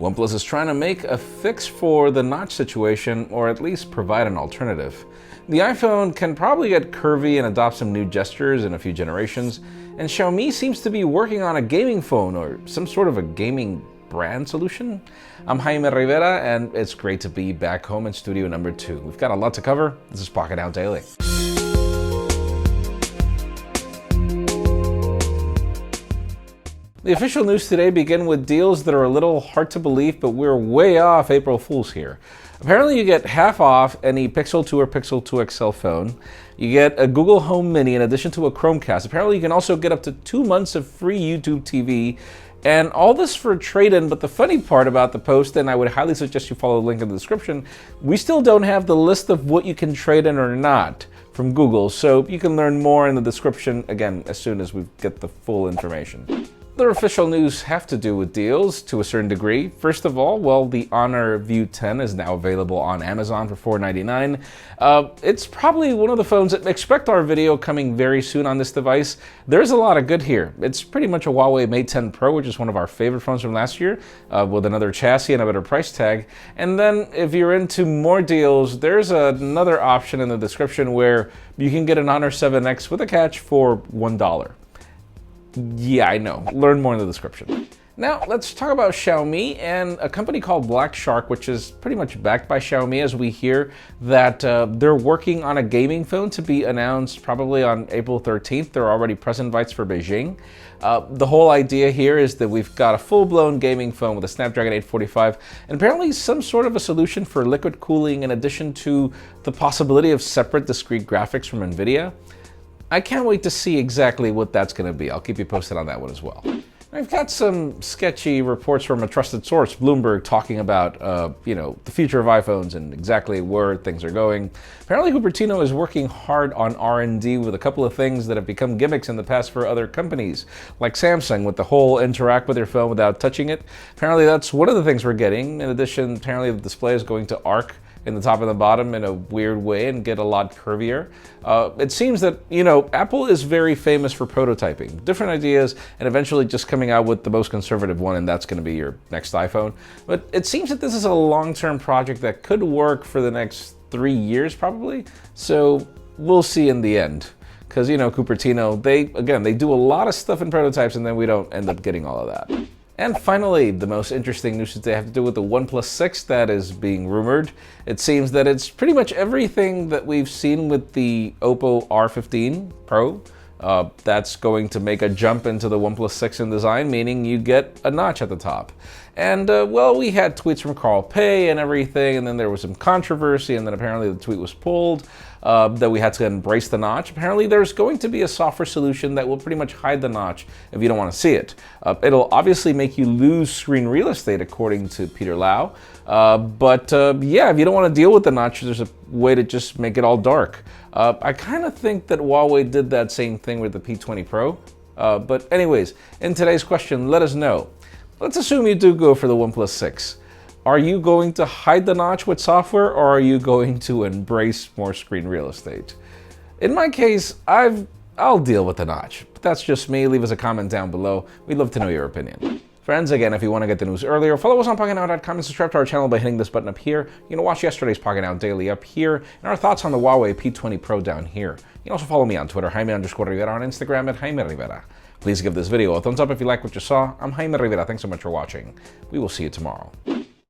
OnePlus is trying to make a fix for the notch situation, or at least provide an alternative. The iPhone can probably get curvy and adopt some new gestures in a few generations, and Xiaomi seems to be working on a gaming phone or some sort of a gaming brand solution. I'm Jaime Rivera, and it's great to be back home in studio number 2. We've got a lot to cover. This is Pocket Out Daily. The official news today begin with deals that are a little hard to believe, but we're way off April Fool's here. Apparently you get half off any Pixel 2 or Pixel 2 XL phone. You get a Google Home Mini in addition to a Chromecast. Apparently you can also get up to 2 months of free YouTube TV. And all this for a trade-in, but the funny part about the post, and I would highly suggest you follow the link in the description, we still don't have the list of what you can trade in or not from Google, so you can learn more in the description, again, as soon as we get the full information. Other official news have to do with deals to a certain degree. First of all, well, the Honor View 10 is now available on Amazon for $499. It's probably one of the phones that expect our video coming very soon on this device. There's a lot of good here. It's pretty much a Huawei Mate 10 Pro, which is one of our favorite phones from last year, with another chassis and a better price tag. And then if you're into more deals, there's another option in the description where you can get an Honor 7X with a catch for $1. Yeah, I know. Learn more in the description. Now, let's talk about Xiaomi and a company called Black Shark, which is pretty much backed by Xiaomi, as we hear that they're working on a gaming phone to be announced probably on April 13th. There are already press invites for Beijing. The whole idea here is that we've got a full-blown gaming phone with a Snapdragon 845 and apparently some sort of a solution for liquid cooling in addition to the possibility of separate discrete graphics from NVIDIA. I can't wait to see exactly what that's going to be. I'll keep you posted on that one as well. I've got some sketchy reports from a trusted source, Bloomberg, talking about, the future of iPhones and exactly where things are going. Apparently, Cupertino is working hard on R&D with a couple of things that have become gimmicks in the past for other companies, like Samsung with the whole interact with your phone without touching it. Apparently, that's one of the things we're getting. In addition, apparently the display is going to arc in the top and the bottom in a weird way and get a lot curvier. It seems that, Apple is very famous for prototyping different ideas and eventually just coming out with the most conservative one, and that's going to be your next iPhone. But it seems that this is a long-term project that could work for the next 3 years probably. So we'll see in the end. Because, Cupertino, they do a lot of stuff in prototypes and then we don't end up getting all of that. And finally, the most interesting news today have to do with the OnePlus 6 that is being rumored. It seems that it's pretty much everything that we've seen with the Oppo R15 Pro. That's going to make a jump into the OnePlus 6 in design, meaning you get a notch at the top. And, we had tweets from Carl Pei and everything, and then there was some controversy, and then apparently the tweet was pulled, that we had to embrace the notch. Apparently there's going to be a software solution that will pretty much hide the notch if you don't want to see it. It'll obviously make you lose screen real estate, according to Peter Lau. If you don't want to deal with the notch, there's a way to just make it all dark. I kind of think that Huawei did that same thing with the P20 Pro. But anyways, in today's question, let us know. Let's assume you do go for the OnePlus 6. Are you going to hide the notch with software, or are you going to embrace more screen real estate? In my case, I'll deal with the notch. But that's just me. Leave us a comment down below. We'd love to know your opinion. Friends, again, if you want to get the news earlier, follow us on PocketNow.com and subscribe to our channel by hitting this button up here. You can watch yesterday's Pocket Now Daily up here, and our thoughts on the Huawei P20 Pro down here. You can also follow me on Twitter, Jaime_Rivera, on Instagram at Jaime Rivera. Please give this video a thumbs up if you like what you saw. I'm Jaime Rivera. Thanks so much for watching. We will see you tomorrow.